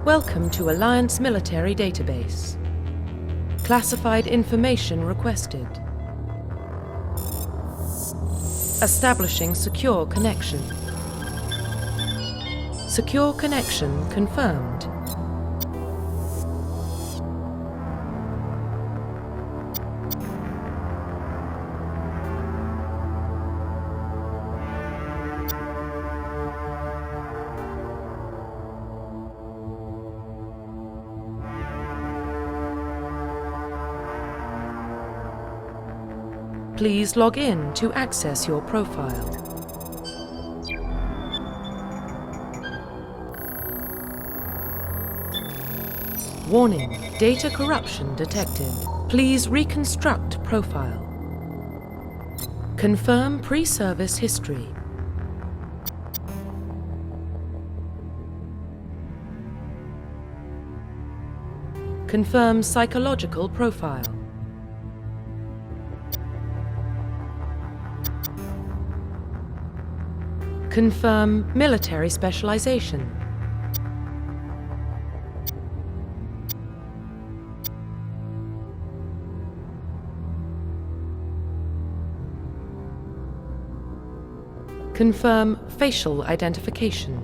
Welcome to Alliance Military Database. Classified information requested. Establishing secure connection. Secure connection confirmed. Please log in to access your profile. Warning, data corruption detected. Please reconstruct profile. Confirm pre-service history. Confirm psychological profile. Confirm military specialization. Confirm facial identification.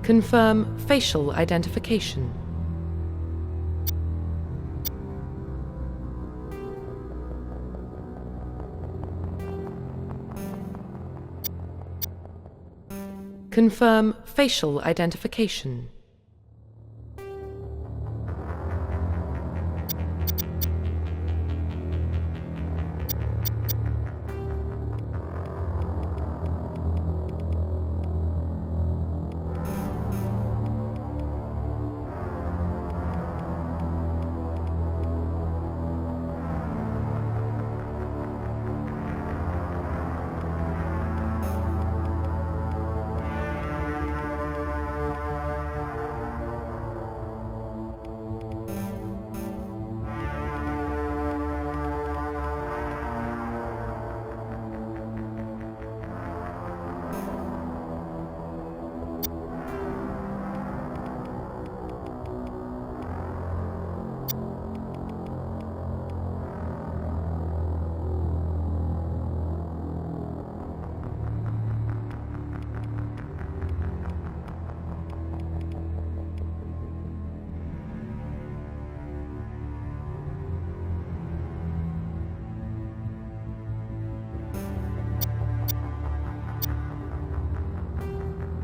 Confirm facial identification. Confirm facial identification.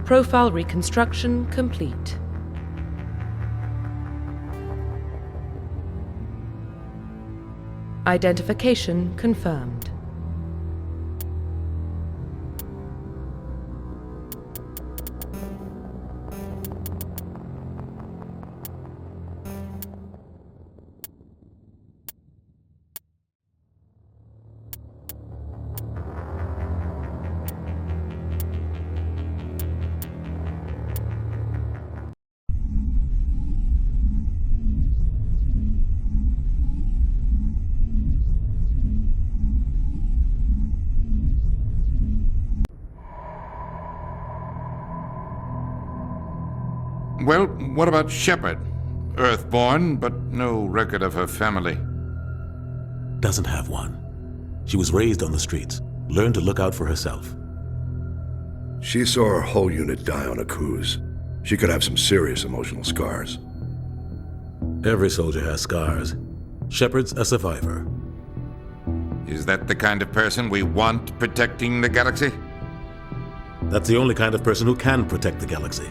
Profile reconstruction complete. Identification confirmed. Well, what about Shepard? Earthborn, but no record of her family. Doesn't have one. She was raised on the streets, learned to look out for herself. She saw her whole unit die on a cruise. She could have some serious emotional scars. Every soldier has scars. Shepard's a survivor. Is that the kind of person we want protecting the galaxy? That's the only kind of person who can protect the galaxy.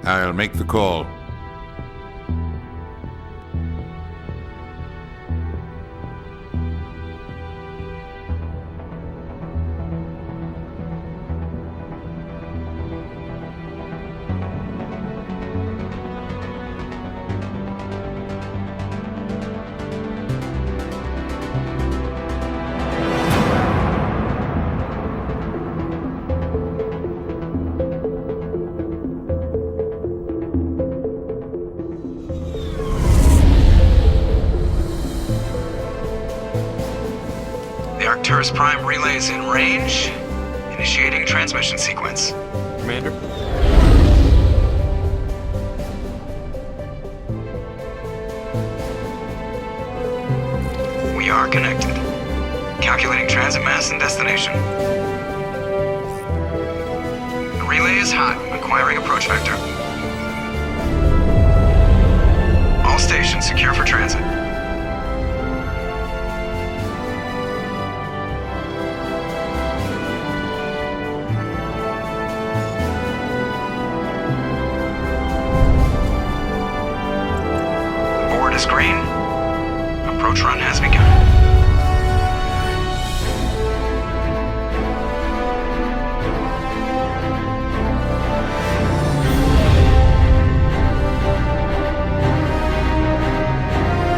I'll make the call. Arcturus Prime relay is in range. Initiating transmission sequence. Commander? We are connected. Calculating transit mass and destination. The relay is hot, acquiring approach vector. All stations secure for transit. Green. Approach run has begun.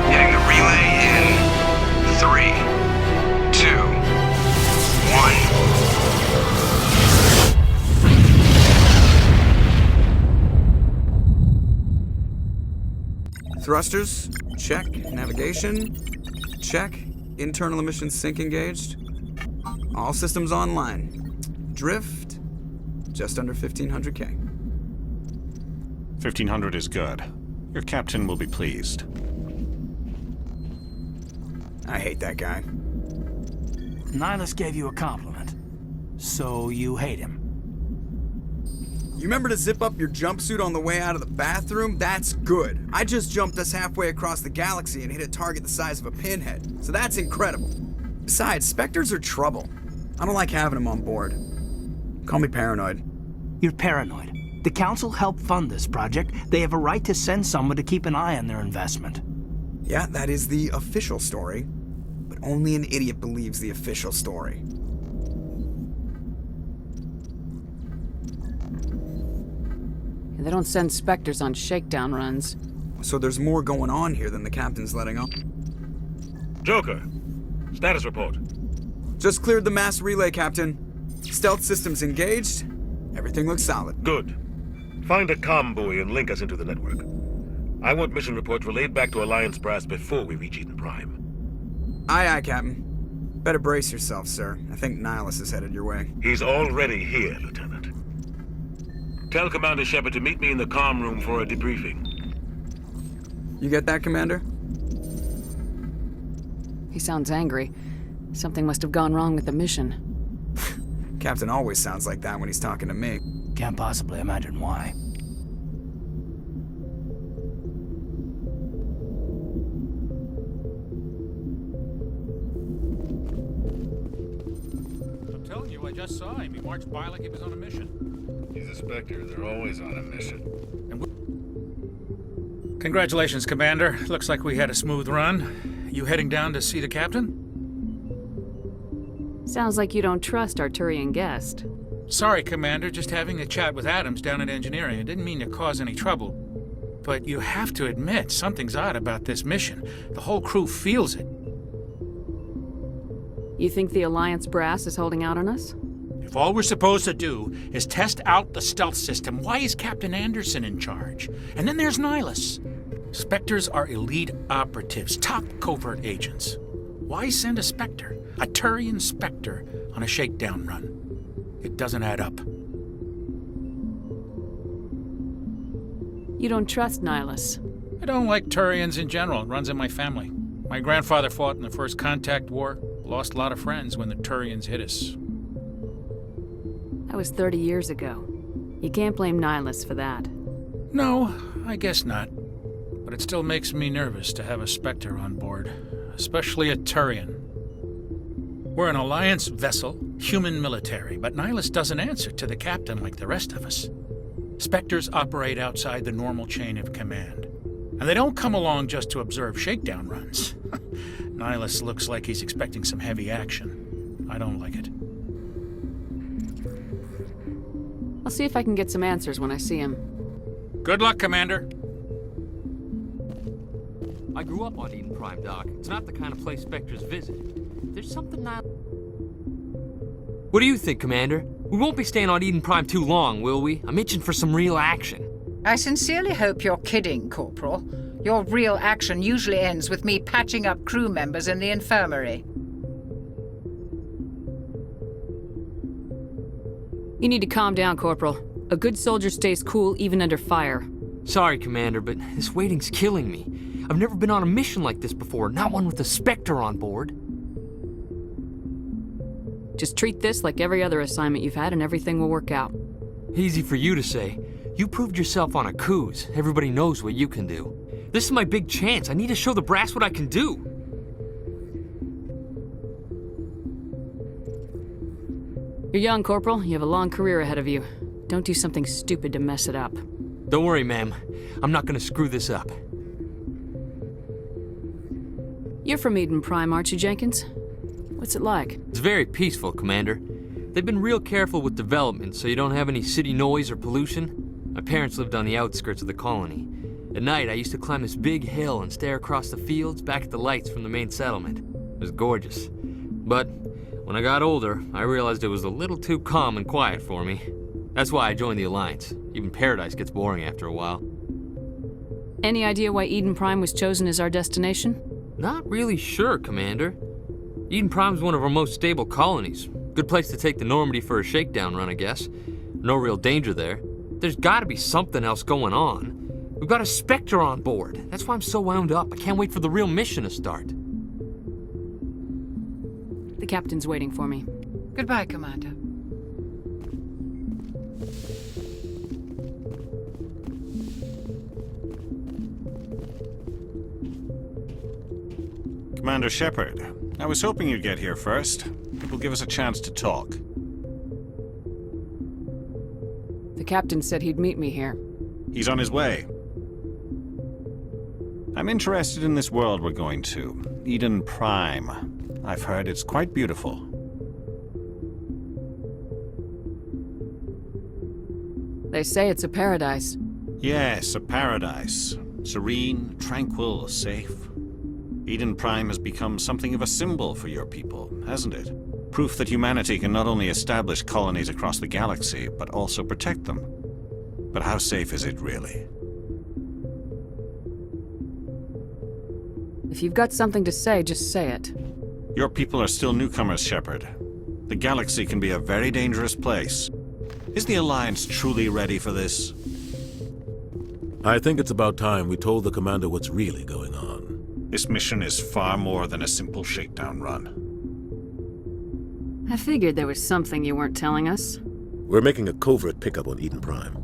Getting the relay in 3, 2, 1. Thrusters, check. Navigation, check. Internal emissions sync engaged. All systems online. Drift, just under 1500K. 1500 is good. Your captain will be pleased. I hate that guy. Nihilus gave you a compliment, so you hate him. You remember to zip up your jumpsuit on the way out of the bathroom? That's good. I just jumped us halfway across the galaxy and hit a target the size of a pinhead, so that's incredible. Besides, Spectres are trouble. I don't like having them on board. Call me paranoid. You're paranoid. The Council helped fund this project. They have a right to send someone to keep an eye on their investment. Yeah, that is the official story. But only an idiot believes the official story. They don't send Spectres on shakedown runs. So there's more going on here than the captain's letting on. Joker, status report. Just cleared the mass relay, Captain. Stealth systems engaged. Everything looks solid. Good. Find a comm buoy and link us into the network. I want mission reports relayed back to Alliance Brass before we reach Eden Prime. Aye, aye, Captain. Better brace yourself, sir. I think Nihilus is headed your way. He's already here, Lieutenant. Tell Commander Shepard to meet me in the comm room for a debriefing. You get that, Commander? He sounds angry. Something must have gone wrong with the mission. Captain always sounds like that when he's talking to me. Can't possibly imagine why. I'm telling you, I just saw him. He marched by like he was on a mission. He's a Spectre. They're always on a mission. Congratulations, Commander. Looks like we had a smooth run. You heading down to see the captain? Sounds like you don't trust Arturian guest. Sorry, Commander. Just having a chat with Adams down at engineering. I didn't mean to cause any trouble. But you have to admit, something's odd about this mission. The whole crew feels it. You think the Alliance brass is holding out on us? If all we're supposed to do is test out the stealth system, why is Captain Anderson in charge? And then there's Nihilus. Spectres are elite operatives, top covert agents. Why send a Spectre, a Turian Spectre, on a shakedown run? It doesn't add up. You don't trust Nihilus? I don't like Turians in general. It runs in my family. My grandfather fought in the First Contact War. Lost a lot of friends when the Turians hit us. That was 30 years ago. You can't blame Nihilus for that. No, I guess not. But it still makes me nervous to have a Spectre on board, especially a Turian. We're an Alliance vessel, human military, but Nihilus doesn't answer to the captain like the rest of us. Spectres operate outside the normal chain of command. And they don't come along just to observe shakedown runs. Nihilus looks like he's expecting some heavy action. I don't like it. I'll see if I can get some answers when I see him. Good luck, Commander. I grew up on Eden Prime, Doc. It's not the kind of place Spectres visit. There's something now. What do you think, Commander? We won't be staying on Eden Prime too long, will we? I'm itching for some real action. I sincerely hope you're kidding, Corporal. Your real action usually ends with me patching up crew members in the infirmary. You need to calm down, Corporal. A good soldier stays cool even under fire. Sorry, Commander, but this waiting's killing me. I've never been on a mission like this before, not one with a Spectre on board. Just treat this like every other assignment you've had and everything will work out. Easy for you to say. You proved yourself on a cruise. Everybody knows what you can do. This is my big chance. I need to show the brass what I can do. You're young, Corporal. You have a long career ahead of you. Don't do something stupid to mess it up. Don't worry, ma'am. I'm not gonna screw this up. You're from Eden Prime, aren't you, Jenkins? What's it like? It's very peaceful, Commander. They've been real careful with development, so you don't have any city noise or pollution. My parents lived on the outskirts of the colony. At night, I used to climb this big hill and stare across the fields back at the lights from the main settlement. It was gorgeous. But when I got older, I realized it was a little too calm and quiet for me. That's why I joined the Alliance. Even Paradise gets boring after a while. Any idea why Eden Prime was chosen as our destination? Not really sure, Commander. Eden Prime's one of our most stable colonies. Good place to take the Normandy for a shakedown run, I guess. No real danger there. There's gotta be something else going on. We've got a Spectre on board. That's why I'm so wound up. I can't wait for the real mission to start. The captain's waiting for me. Goodbye, Commander. Commander Shepard, I was hoping you'd get here first. It will give us a chance to talk. The captain said he'd meet me here. He's on his way. I'm interested in this world we're going to, Eden Prime. I've heard it's quite beautiful. They say it's a paradise. Yes, a paradise. Serene, tranquil, safe. Eden Prime has become something of a symbol for your people, hasn't it? Proof that humanity can not only establish colonies across the galaxy, but also protect them. But how safe is it really? If you've got something to say, just say it. Your people are still newcomers, Shepard. The galaxy can be a very dangerous place. Is the Alliance truly ready for this? I think it's about time we told the commander what's really going on. This mission is far more than a simple shakedown run. I figured there was something you weren't telling us. We're making a covert pickup on Eden Prime.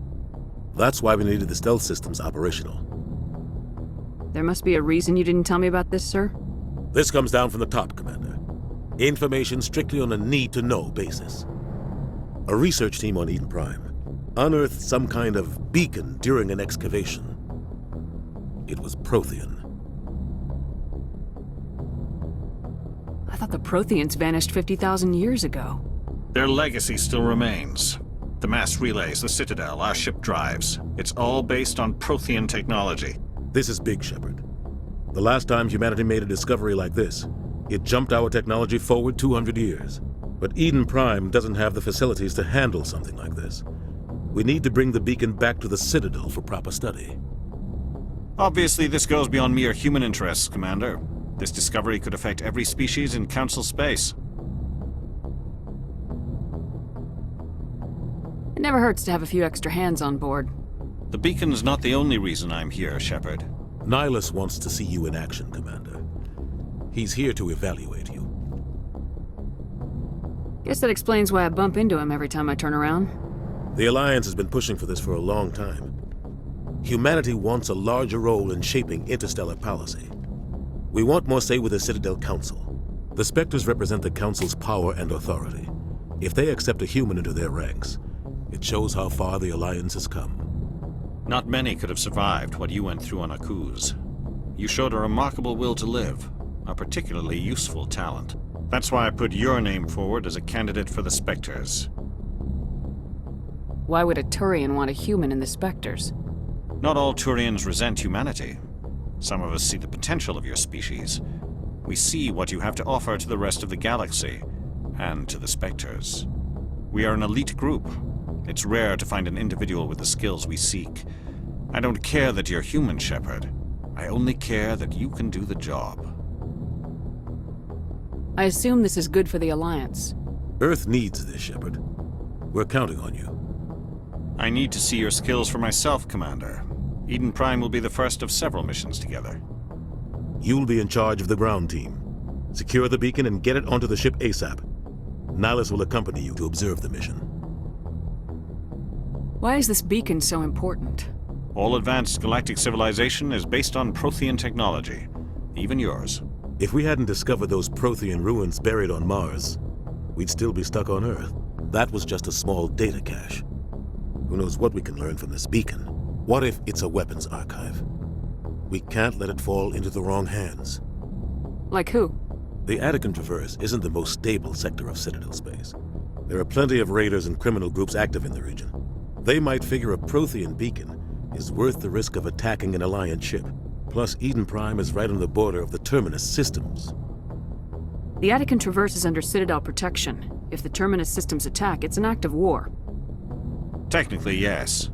That's why we needed the stealth systems operational. There must be a reason you didn't tell me about this, sir? This comes down from the top, Commander. Information strictly on a need-to-know basis. A research team on Eden Prime unearthed some kind of beacon during an excavation. It was Prothean. I thought the Protheans vanished 50,000 years ago. Their legacy still remains. The mass relays, the Citadel, our ship drives. It's all based on Prothean technology. This is big, Shepard. The last time humanity made a discovery like this, it jumped our technology forward 200 years. But Eden Prime doesn't have the facilities to handle something like this. We need to bring the beacon back to the Citadel for proper study. Obviously, this goes beyond mere human interests, Commander. This discovery could affect every species in Council space. It never hurts to have a few extra hands on board. The beacon's not the only reason I'm here, Shepard. Nihilus wants to see you in action, Commander. He's here to evaluate you. Guess that explains why I bump into him every time I turn around. The Alliance has been pushing for this for a long time. Humanity wants a larger role in shaping interstellar policy. We want more say with the Citadel Council. The Spectres represent the Council's power and authority. If they accept a human into their ranks, it shows how far the Alliance has come. Not many could have survived what you went through on Akuz. You showed a remarkable will to live, a particularly useful talent. That's why I put your name forward as a candidate for the Spectres. Why would a Turian want a human in the Spectres? Not all Turians resent humanity. Some of us see the potential of your species. We see what you have to offer to the rest of the galaxy, and to the Spectres. We are an elite group. It's rare to find an individual with the skills we seek. I don't care that you're human, Shepard. I only care that you can do the job. I assume this is good for the Alliance. Earth needs this, Shepard. We're counting on you. I need to see your skills for myself, Commander. Eden Prime will be the first of several missions together. You'll be in charge of the ground team. Secure the beacon and get it onto the ship ASAP. Nihilus will accompany you to observe the mission. Why is this beacon so important? All advanced galactic civilization is based on Prothean technology. Even yours. If we hadn't discovered those Prothean ruins buried on Mars, we'd still be stuck on Earth. That was just a small data cache. Who knows what we can learn from this beacon? What if it's a weapons archive? We can't let it fall into the wrong hands. Like who? The Attican Traverse isn't the most stable sector of Citadel space. There are plenty of raiders and criminal groups active in the region. They might figure a Prothean beacon is worth the risk of attacking an Alliance ship. Plus, Eden Prime is right on the border of the Terminus systems. The Attican Traverse is under Citadel protection. If the Terminus systems attack, it's an act of war. Technically, yes.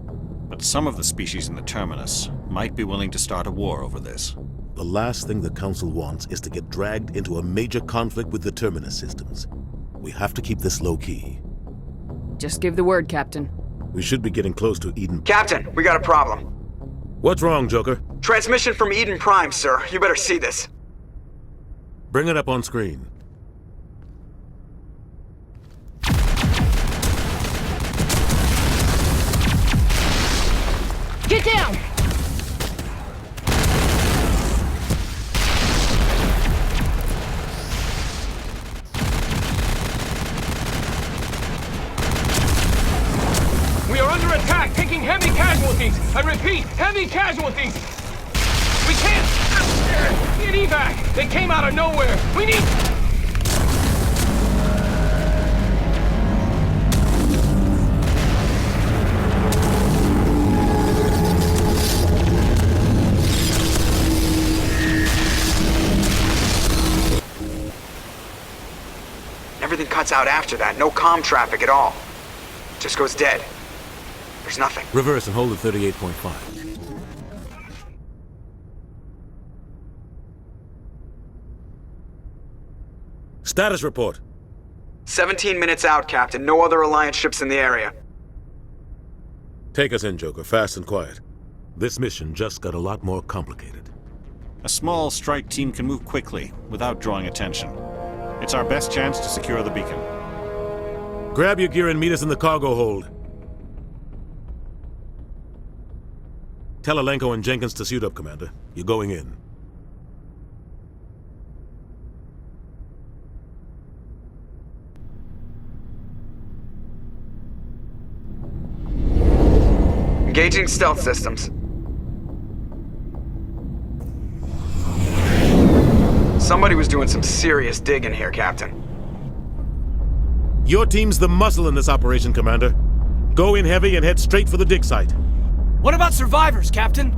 But some of the species in the Terminus might be willing to start a war over this. The last thing the Council wants is to get dragged into a major conflict with the Terminus systems. We have to keep this low-key. Just give the word, Captain. We should be getting close to Eden. Captain, we got a problem. What's wrong, Joker? Transmission from Eden Prime, sir. You better see this. Bring it up on screen. Get down! Heavy casualties! I repeat, heavy casualties! We can't get evac! They came out of nowhere! We need... Everything cuts out after that. No comm traffic at all. Just goes dead. There's nothing. Reverse and hold at 38.5. Status report. 17 minutes out, Captain. No other Alliance ships in the area. Take us in, Joker, fast and quiet. This mission just got a lot more complicated. A small strike team can move quickly, without drawing attention. It's our best chance to secure the beacon. Grab your gear and meet us in the cargo hold. Tell Alenko and Jenkins to suit up, Commander. You're going in. Engaging stealth systems. Somebody was doing some serious digging here, Captain. Your team's the muscle in this operation, Commander. Go in heavy and head straight for the dig site. What about survivors, Captain?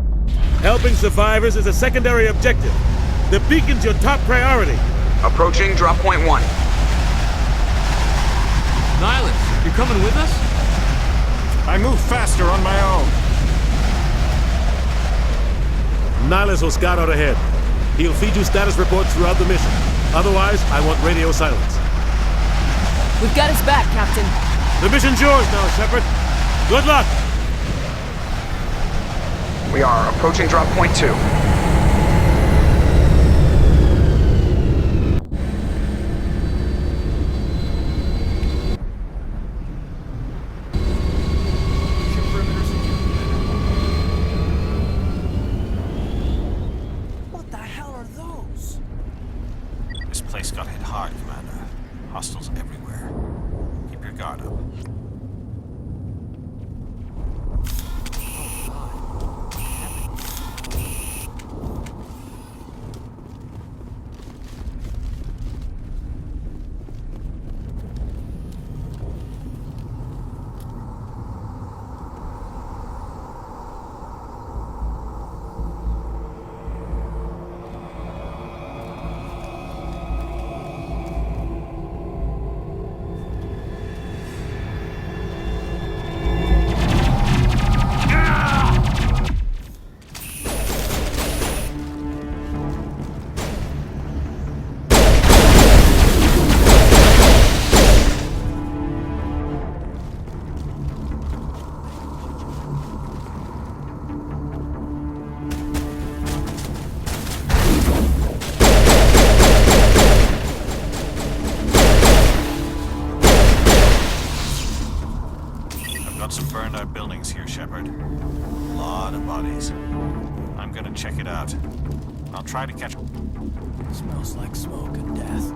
Helping survivors is a secondary objective. The beacon's your top priority. Approaching drop point 1. Nihilus, you're coming with us? I move faster on my own. Nihilus will scout out ahead. He'll feed you status reports throughout the mission. Otherwise, I want radio silence. We've got his back, Captain. The mission's yours now, Shepard. Good luck! We are approaching drop point 2. What the hell are those? This place got hit hard, Commander. Hostiles everywhere. Keep your guard up. Some burned out buildings here, Shepard. A lot of bodies. I'm gonna check it out. I'll try to catch... Smells like smoke and death.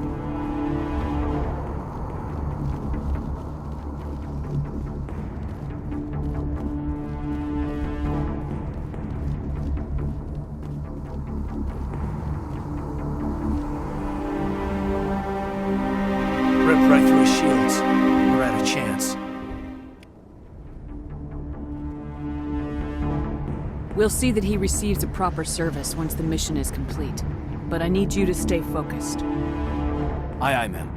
Ripped right through his shields. We're out of chance. We'll see that he receives a proper service once the mission is complete. But I need you to stay focused. Aye, aye, ma'am.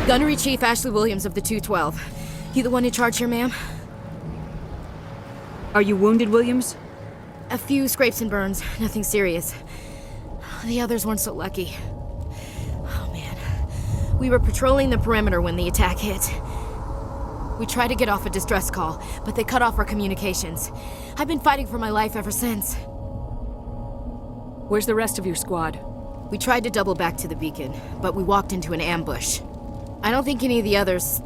Gunnery Chief Ashley Williams of the 212. You the one in charge here, ma'am? Are you wounded, Williams? A few scrapes and burns, nothing serious. The others weren't so lucky. Oh man. We were patrolling the perimeter when the attack hit. We tried to get off a distress call, but they cut off our communications. I've been fighting for my life ever since. Where's the rest of your squad? We tried to double back to the beacon, but we walked into an ambush. I don't think any of the others...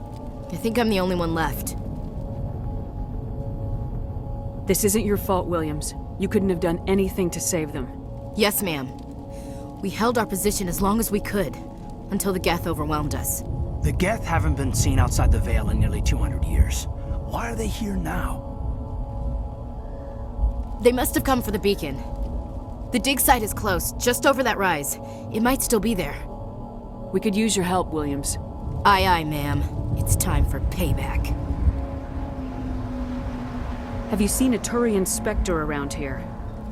I think I'm the only one left. This isn't your fault, Williams. You couldn't have done anything to save them. Yes, ma'am. We held our position as long as we could, until the Geth overwhelmed us. The Geth haven't been seen outside the Veil in nearly 200 years. Why are they here now? They must have come for the beacon. The dig site is close, just over that rise. It might still be there. We could use your help, Williams. Aye, aye, ma'am. It's time for payback. Have you seen a Turian Spectre around here?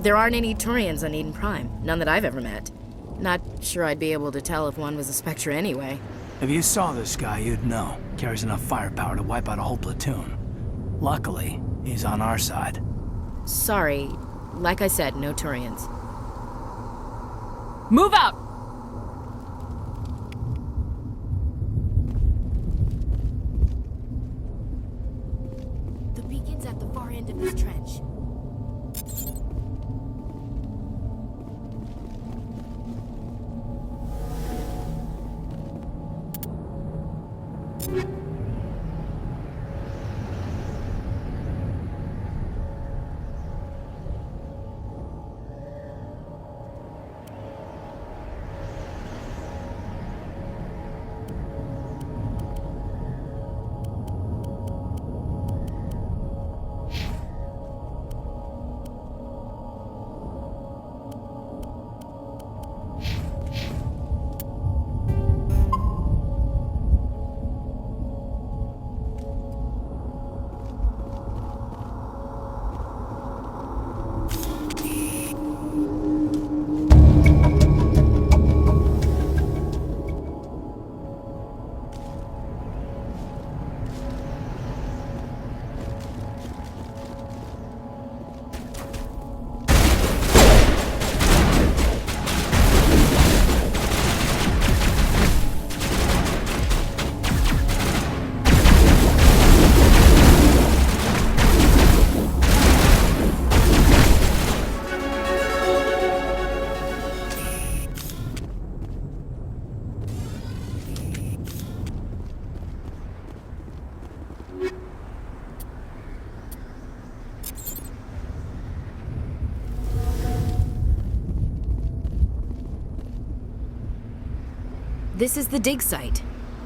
There aren't any Turians on Eden Prime. None that I've ever met. Not sure I'd be able to tell if one was a Spectre anyway. If you saw this guy, you'd know. Carries enough firepower to wipe out a whole platoon. Luckily, he's on our side. Sorry. Like I said, no Turians. Move out! The beacon's at the far end of this trench. This is the dig site.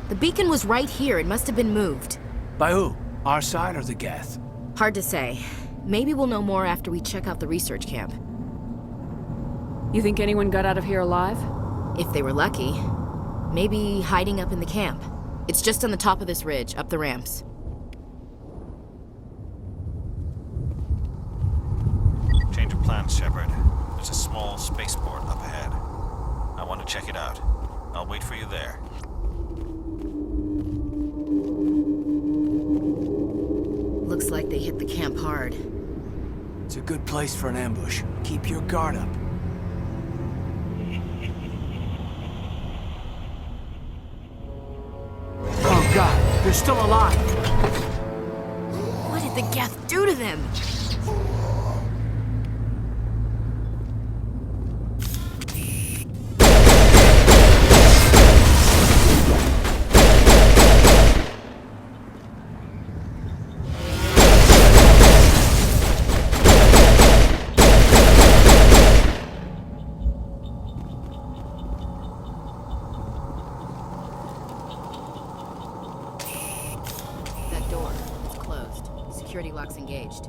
The beacon was right here. It must have been moved. By who? Our side or the Geth? Hard to say. Maybe we'll know more after we check out the research camp. You think anyone got out of here alive? If they were lucky. Maybe hiding up in the camp. It's just on the top of this ridge, up the ramps. Change of plans, Shepard. There's a small spaceport up ahead. I want to check it out. I'll wait for you there. Looks like they hit the camp hard. It's a good place for an ambush. Keep your guard up. Oh God, they're still alive! What did the Geth do to them? Security lock's engaged.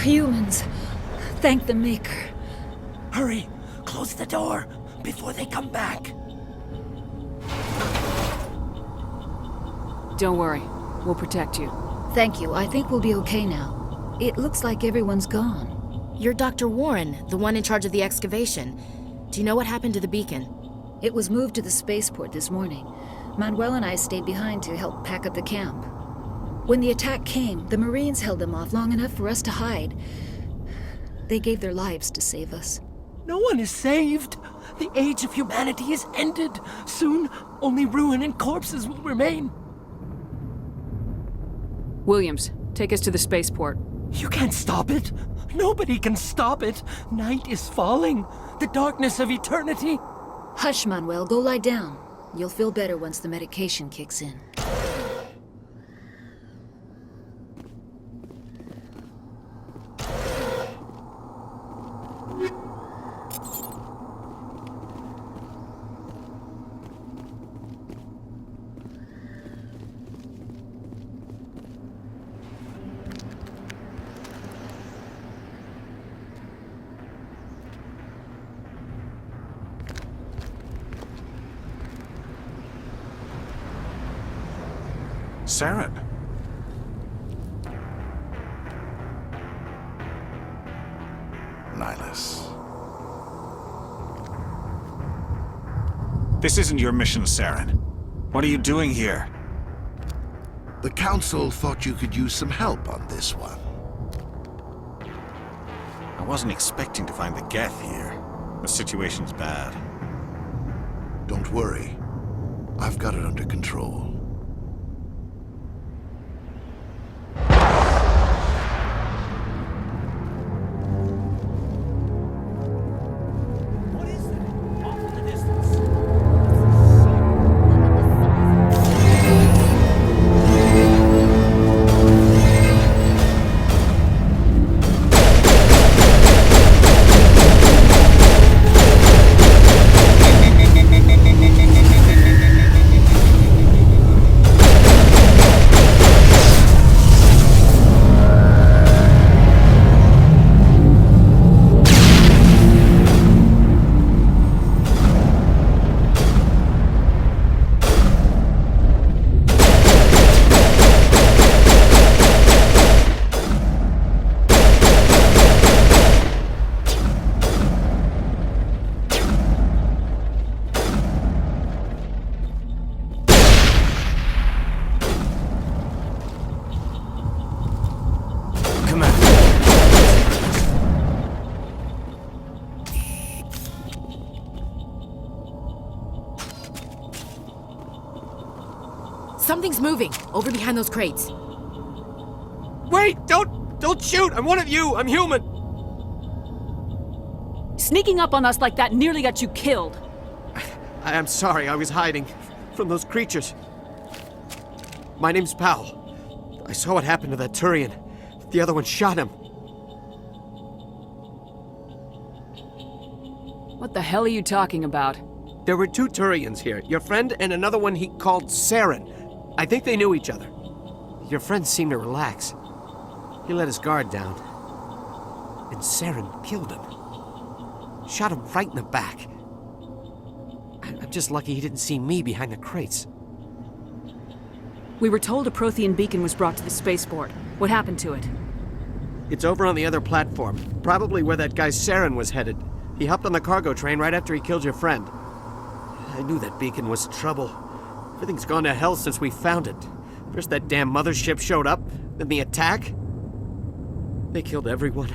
Humans. Thank the Maker. Hurry! Close the door before they come back. Don't worry. We'll protect you. Thank you. I think we'll be okay now. It looks like everyone's gone. You're Dr. Warren, the one in charge of the excavation. Do you know what happened to the beacon? It was moved to the spaceport this morning. Manuel and I stayed behind to help pack up the camp. When the attack came, the Marines held them off long enough for us to hide. They gave their lives to save us. No one is saved. The age of humanity is ended. Soon, only ruin and corpses will remain. Williams, take us to the spaceport. You can't stop it. Nobody can stop it. Night is falling. The darkness of eternity. Hush, Manuel. Go lie down. You'll feel better once the medication kicks in. Saren. Nihilus. This isn't your mission, Saren. What are you doing here? The Council thought you could use some help on this one. I wasn't expecting to find the Geth here. The situation's bad. Don't worry. I've got it under control. Something's moving, over behind those crates. Wait! Don't shoot! I'm one of you! I'm human! Sneaking up on us like that nearly got you killed. I'm sorry, I was hiding from those creatures. My name's Powell. I saw what happened to that Turian. The other one shot him. What the hell are you talking about? There were two Turians here. Your friend and another one he called Saren. I think they knew each other. Your friend seemed to relax. He let his guard down. And Saren killed him. Shot him right in the back. I'm just lucky he didn't see me behind the crates. We were told a Prothean beacon was brought to the spaceport. What happened to it? It's over on the other platform. Probably where that guy Saren was headed. He hopped on the cargo train right after he killed your friend. I knew that beacon was trouble. Everything's gone to hell since we found it. First that damn mothership showed up, then the attack. They killed everyone.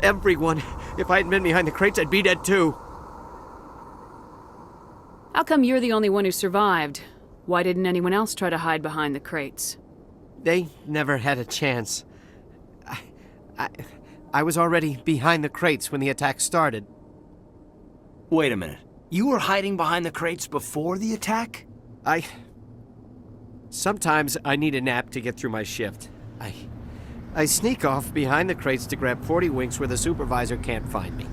Everyone. If I hadn't been behind the crates, I'd be dead too. How come you're the only one who survived? Why didn't anyone else try to hide behind the crates? They never had a chance. I was already behind the crates when the attack started. Wait a minute. You were hiding behind the crates before the attack? Sometimes I need a nap to get through my shift. I sneak off behind the crates to grab 40 winks where the supervisor can't find me.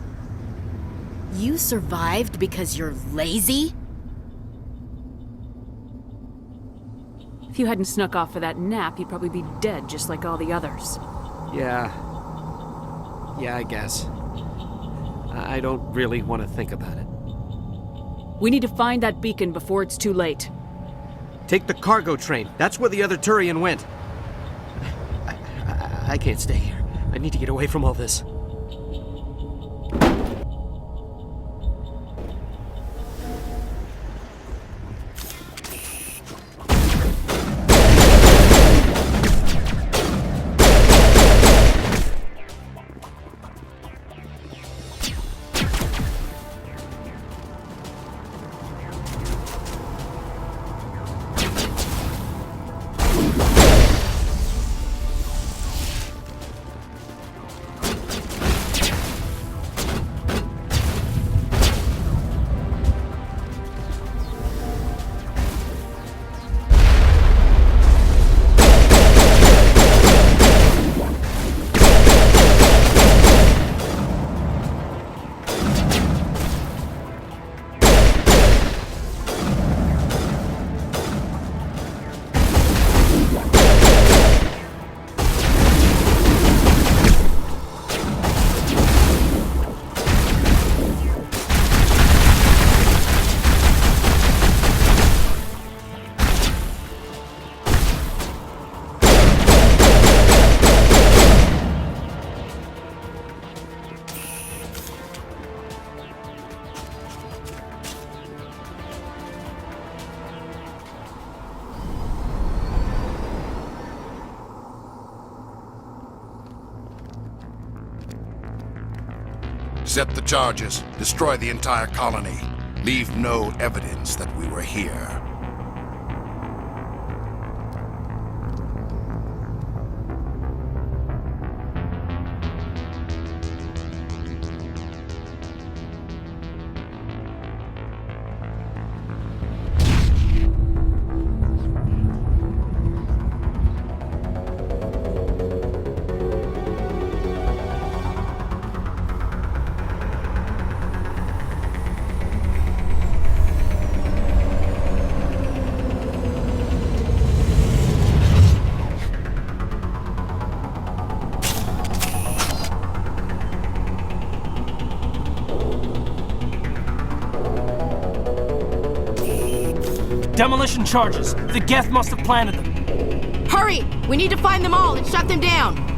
You survived because you're lazy? If you hadn't snuck off for that nap, you'd probably be dead just like all the others. Yeah, I guess. I don't really want to think about it. We need to find that beacon before it's too late. Take the cargo train. That's where the other Turian went. I can't stay here. I need to get away from all this. Set the charges. Destroy the entire colony. Leave no evidence that we were here. Demolition charges. The Geth must have planted them. Hurry! We need to find them all and shut them down!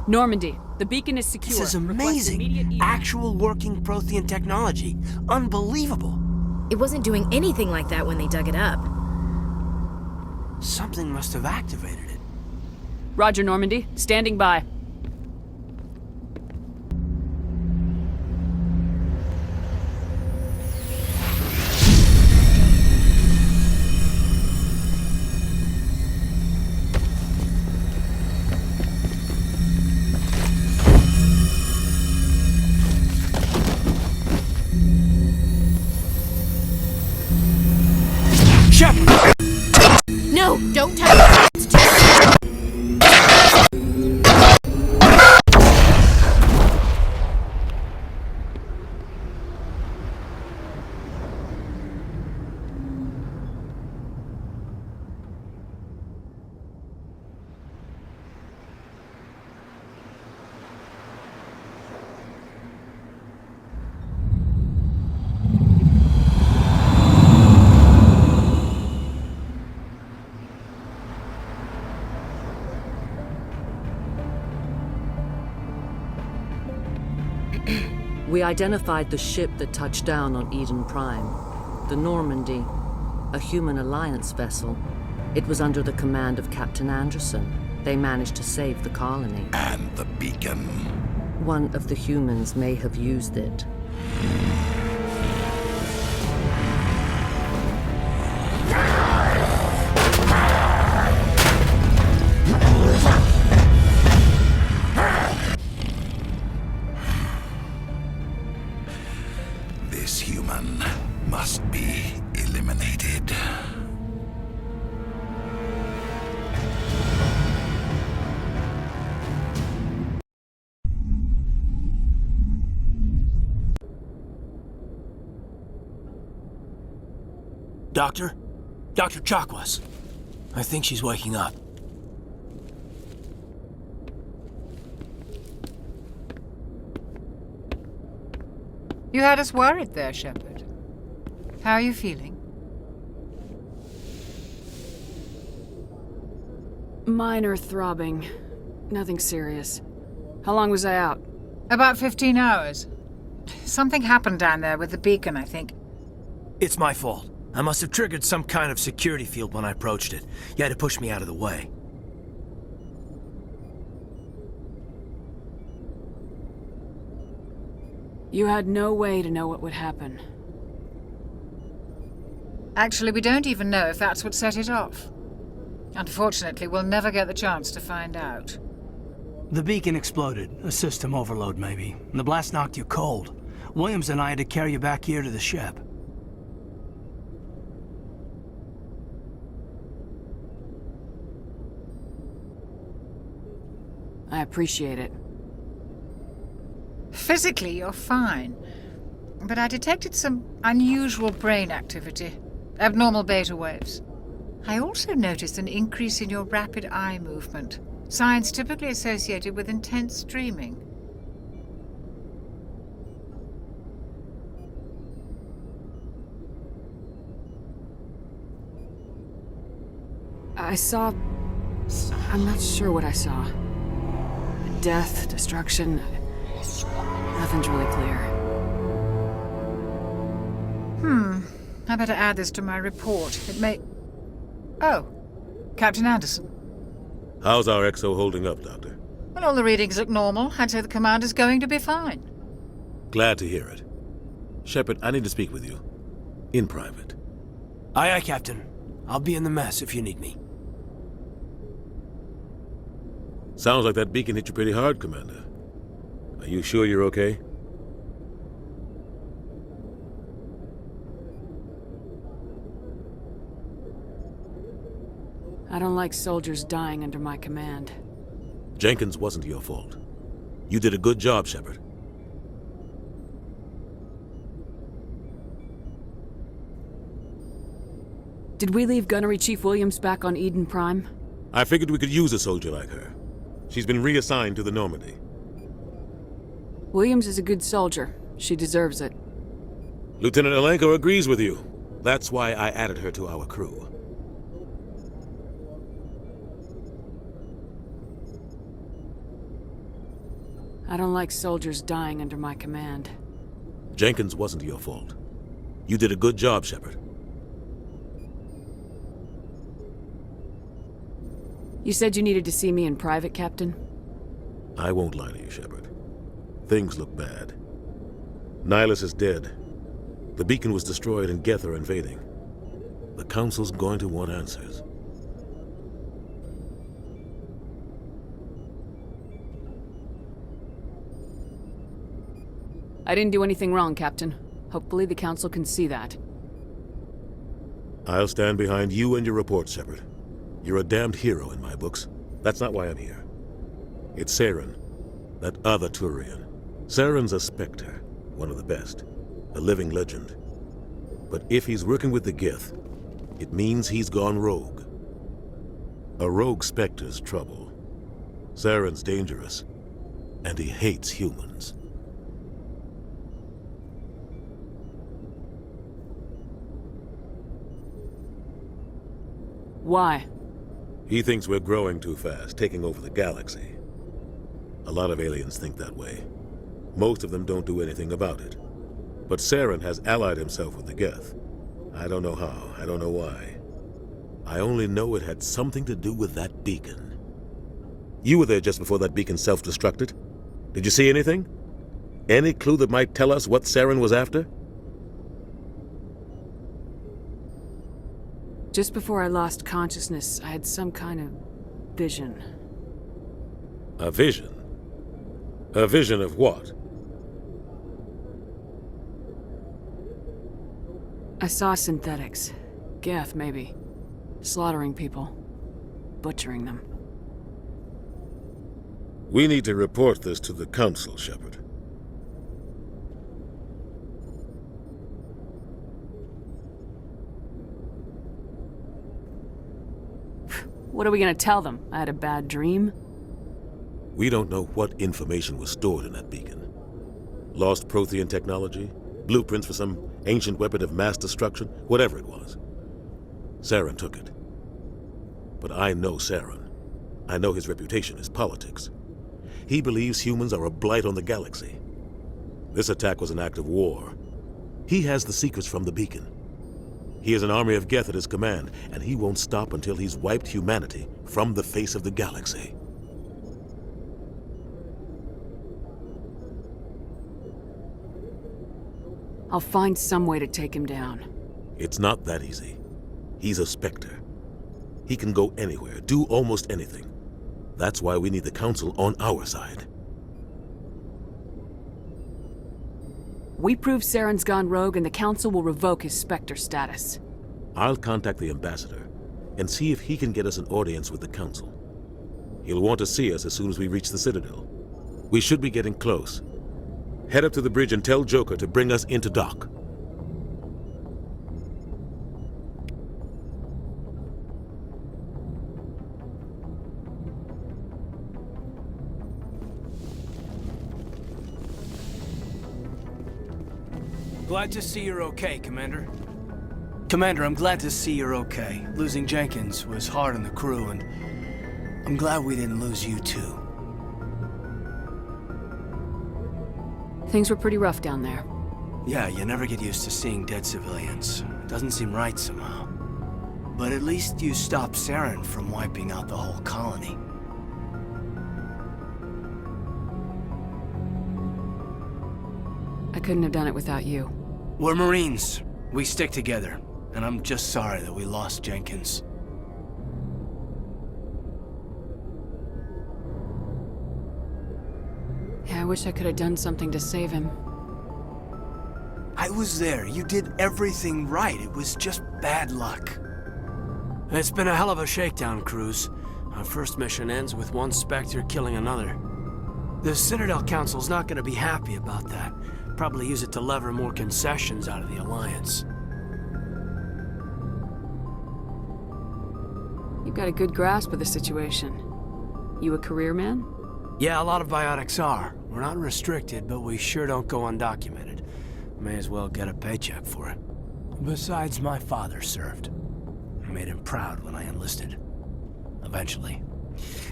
Normandy, the beacon is secure. This is Request immediate amazing. Actual working Prothean technology. Unbelievable. It wasn't doing anything like that when they dug it up. Something must have activated it. Roger, Normandy. Standing by. No, don't touch it. We identified the ship that touched down on Eden Prime, the Normandy, a human alliance vessel. It was under the command of Captain Anderson. They managed to save the colony. And the beacon. One of the humans may have used it. This human must be eliminated. Doctor? Dr. Chakwas. I think she's waking up. You had us worried there, Shepard. How are you feeling? Minor throbbing. Nothing serious. How long was I out? About 15 hours. Something happened down there with the beacon, I think. It's my fault. I must have triggered some kind of security field when I approached it. You had to push me out of the way. You had no way to know what would happen. Actually, we don't even know if that's what set it off. Unfortunately, we'll never get the chance to find out. The beacon exploded. A system overload, maybe. The blast knocked you cold. Williams and I had to carry you back here to the ship. I appreciate it. Physically, you're fine. But I detected some unusual brain activity. Abnormal beta waves. I also noticed an increase in your rapid eye movement. Signs typically associated with intense dreaming. I saw... I'm not sure what I saw. Death, destruction... Nothing's really clear. I better add this to my report. It may... Oh, Captain Anderson. How's our XO holding up, Doctor? Well, all the readings look normal. I'd say the commander's going to be fine. Glad to hear it. Shepard, I need to speak with you. In private. Aye, aye, Captain. I'll be in the mess if you need me. Sounds like that beacon hit you pretty hard, Commander. Are you sure you're okay? I don't like soldiers dying under my command. Jenkins wasn't your fault. You did a good job, Shepard. Did we leave Gunnery Chief Williams back on Eden Prime? I figured we could use a soldier like her. She's been reassigned to the Normandy. Williams is a good soldier. She deserves it. Lieutenant Alenko agrees with you. That's why I added her to our crew. I don't like soldiers dying under my command. Jenkins wasn't your fault. You did a good job, Shepard. You said you needed to see me in private, Captain? I won't lie to you, Shepard. Things look bad. Nihilus is dead. The beacon was destroyed and Geth are invading. The Council's going to want answers. I didn't do anything wrong, Captain. Hopefully the Council can see that. I'll stand behind you and your report, Shepard. You're a damned hero in my books. That's not why I'm here. It's Saren, that other Turian. Saren's a Spectre, one of the best, a living legend. But if he's working with the Geth, it means he's gone rogue. A rogue Spectre's trouble. Saren's dangerous, and he hates humans. Why? He thinks we're growing too fast, taking over the galaxy. A lot of aliens think that way. Most of them don't do anything about it. But Saren has allied himself with the Geth. I don't know how, I don't know why. I only know it had something to do with that beacon. You were there just before that beacon self-destructed. Did you see anything? Any clue that might tell us what Saren was after? Just before I lost consciousness, I had some kind of vision. A vision? A vision of what? I saw synthetics. Geth, maybe. Slaughtering people. Butchering them. We need to report this to the Council, Shepard. What are we gonna tell them? I had a bad dream? We don't know what information was stored in that beacon. Lost Prothean technology? Blueprints for some ancient weapon of mass destruction? Whatever it was. Saren took it. But I know Saren. I know his reputation is politics. He believes humans are a blight on the galaxy. This attack was an act of war. He has the secrets from the beacon. He has an army of Geth at his command, and he won't stop until he's wiped humanity from the face of the galaxy. I'll find some way to take him down. It's not that easy. He's a Spectre. He can go anywhere, do almost anything. That's why we need the Council on our side. We prove Saren's gone rogue and the Council will revoke his Spectre status. I'll contact the Ambassador and see if he can get us an audience with the Council. He'll want to see us as soon as we reach the Citadel. We should be getting close. Head up to the bridge and tell Joker to bring us into dock. Glad to see you're okay, Commander. Commander, I'm glad to see you're okay. Losing Jenkins was hard on the crew, and I'm glad we didn't lose you too. Things were pretty rough down there. Yeah, you never get used to seeing dead civilians. It doesn't seem right somehow. But at least you stopped Saren from wiping out the whole colony. I couldn't have done it without you. We're Marines. We stick together. And I'm just sorry that we lost Jenkins. Yeah, I wish I could have done something to save him. I was there. You did everything right. It was just bad luck. It's been a hell of a shakedown, Cruz. Our first mission ends with one Spectre killing another. The Citadel Council's not going to be happy about that. Probably use it to lever more concessions out of the Alliance. You've got a good grasp of the situation. You a career man? Yeah, a lot of biotics are. We're not restricted, but we sure don't go undocumented. May as well get a paycheck for it. Besides, my father served. I made him proud when I enlisted. Eventually.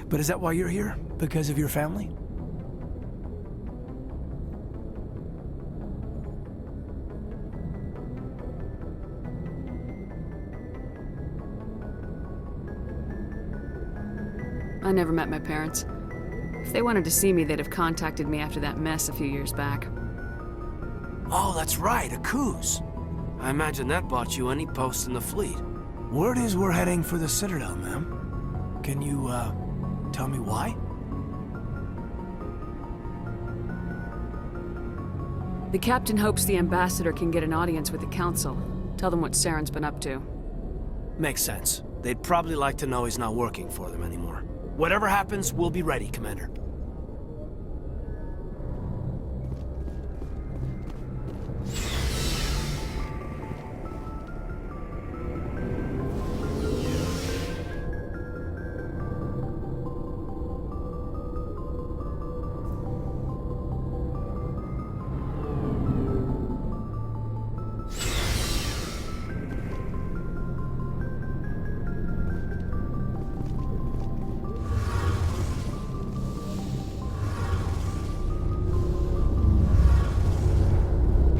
But is that why you're here? Because of your family? I never met my parents. If they wanted to see me, they'd have contacted me after that mess a few years back. Oh, that's right, a Kuz. I imagine that bought you any post in the fleet. Word is we're heading for the Citadel, ma'am. Can you, tell me why? The captain hopes the ambassador can get an audience with the council. Tell them what Saren's been up to. Makes sense. They'd probably like to know he's not working for them anymore. Whatever happens, we'll be ready, Commander.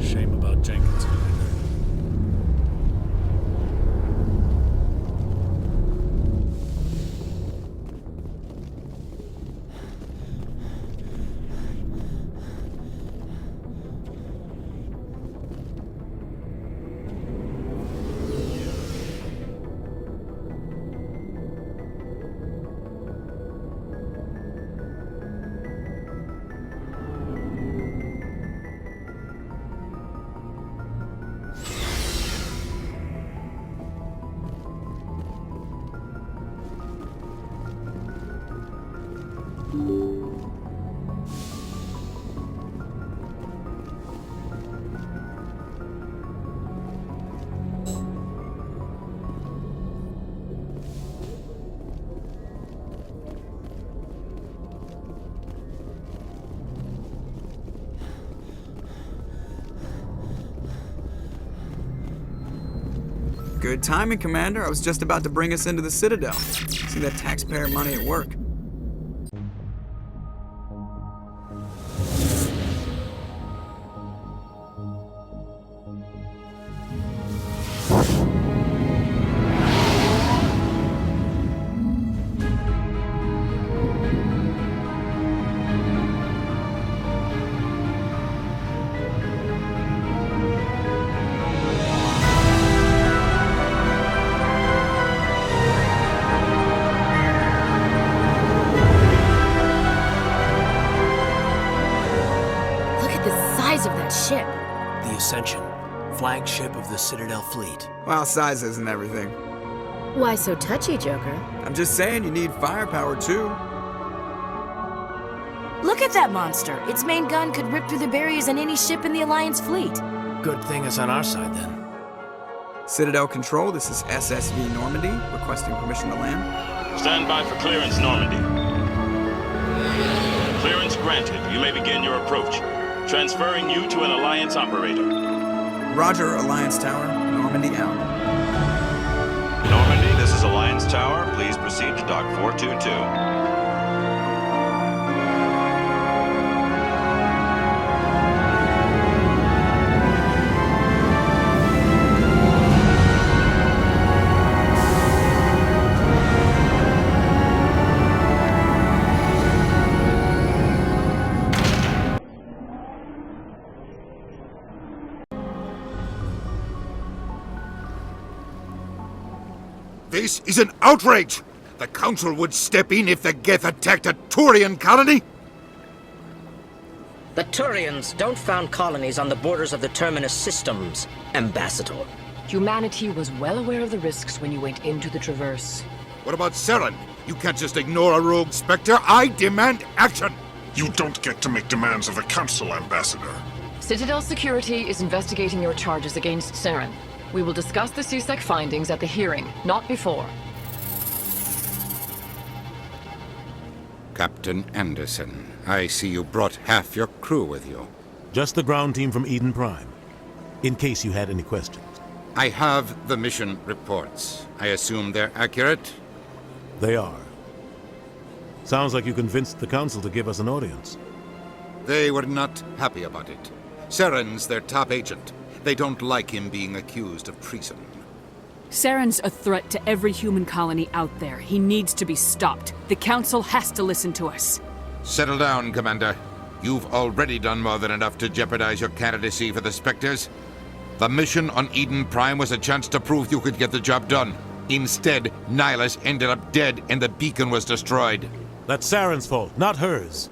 Shame about Jenkins, Commander. Good timing, Commander. I was just about to bring us into the Citadel. See that taxpayer money at work. Of that ship. The Ascension, flagship of the Citadel fleet. Well, size isn't everything. Why so touchy, Joker? I'm just saying you need firepower too. Look at that monster. Its main gun could rip through the barriers in any ship in the Alliance fleet. Good thing it's on our side then. Citadel Control, this is SSV Normandy, requesting permission to land. Stand by for clearance, Normandy. Clearance granted. You may begin your approach. Transferring you to an Alliance operator. Roger, Alliance Tower. Normandy out. Normandy, this is Alliance Tower. Please proceed to Dock 422. This is an outrage! The Council would step in if the Geth attacked a Turian colony? The Turians don't found colonies on the borders of the Terminus systems, Ambassador. Humanity was well aware of the risks when you went into the Traverse. What about Saren? You can't just ignore a rogue Spectre. I demand action! You don't get to make demands of the Council, Ambassador. Citadel Security is investigating your charges against Saren. We will discuss the CSEC findings at the hearing, not before. Captain Anderson, I see you brought half your crew with you. Just the ground team from Eden Prime, in case you had any questions. I have the mission reports. I assume they're accurate? They are. Sounds like you convinced the Council to give us an audience. They were not happy about it. Saren's their top agent. They don't like him being accused of treason. Saren's a threat to every human colony out there. He needs to be stopped. The Council has to listen to us. Settle down, Commander. You've already done more than enough to jeopardize your candidacy for the Spectres. The mission on Eden Prime was a chance to prove you could get the job done. Instead, Nihilus ended up dead and the beacon was destroyed. That's Saren's fault, not hers.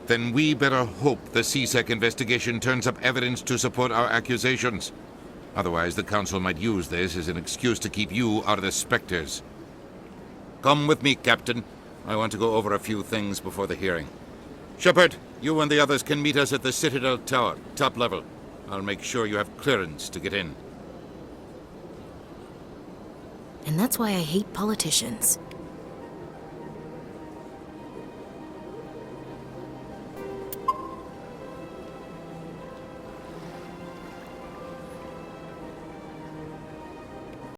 Then we better hope the CSEC investigation turns up evidence to support our accusations. Otherwise, the Council might use this as an excuse to keep you out of the Spectres. Come with me, Captain. I want to go over a few things before the hearing. Shepard, you and the others can meet us at the Citadel Tower, top level. I'll make sure you have clearance to get in. And that's why I hate politicians.